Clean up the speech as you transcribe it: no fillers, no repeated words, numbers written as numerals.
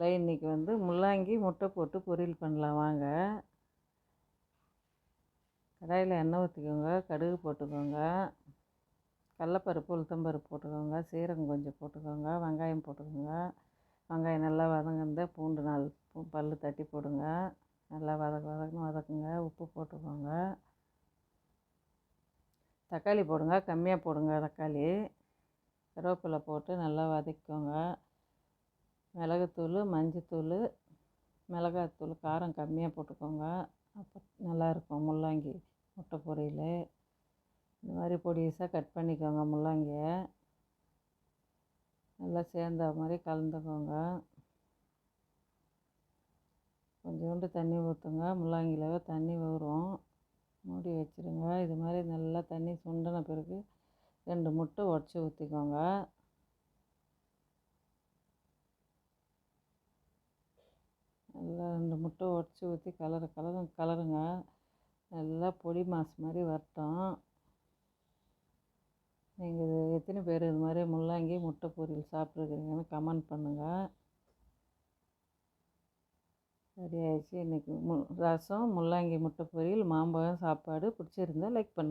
இன்றைக்கி வந்து முள்ளங்கி முட்டை போட்டு பொரியல் பண்ணலாம் வாங்க. கடாயில் எண்ணெய் ஊற்றிக்கோங்க, கடுகு போட்டுக்கோங்க, கடலப்பருப்பு உளுத்தம்பருப்பு போட்டுக்கோங்க, சீரகம் கொஞ்சம் போட்டுக்கோங்க, வெங்காயம் போட்டுக்கோங்க. வெங்காயம் நல்லா வதங்கினது பூண்டு 4 பல் தட்டி போடுங்க. நல்லா வதக்குங்க. உப்பு போட்டுக்கோங்க. தக்காளி போடுங்க, கம்மியாக போடுங்க தக்காளி. கருவேப்பிலை போட்டு நல்லா வதக்கிக்கோங்க. மிளகுத்தூள், மஞ்சத்தூள், மிளகாத்தூள் காரம் கம்மியாக போட்டுக்கோங்க. அப்போ நல்லாயிருக்கும் முள்ளங்கி முட்டை பொரியல். இந்த மாதிரி பொடிசாக கட் பண்ணிக்கோங்க. முள்ளங்கியை நல்லா சேர்ந்த மாதிரி கலந்துக்கோங்க. கொஞ்சோண்டு தண்ணி ஊற்றுங்க. முள்ளங்கியில் தண்ணி வரும், மூடி வச்சுருங்க. இது மாதிரி நல்லா தண்ணி சுண்டின பிறகு 2 முட்டை உடச்சி ஊற்றிக்கோங்க. நல்லா 2 முட்டை உடச்சி ஊற்றி கலருங்க. நல்லா பொடி மாஸ் மாதிரி வரட்டும். நீங்கள் எத்தனை பேர் இது மாதிரி முள்ளங்கி முட்டை பொரியல் சாப்பிட்ருக்கீங்கன்னு கமெண்ட் பண்ணுங்கள். ரெடி ஆயிடுச்சு. இன்றைக்கி ரசம், முள்ளங்கி முட்டை பொரியல், மாம்பழம் சாப்பாடு. பிடிச்சிருந்தா லைக் பண்ணுங்கள்.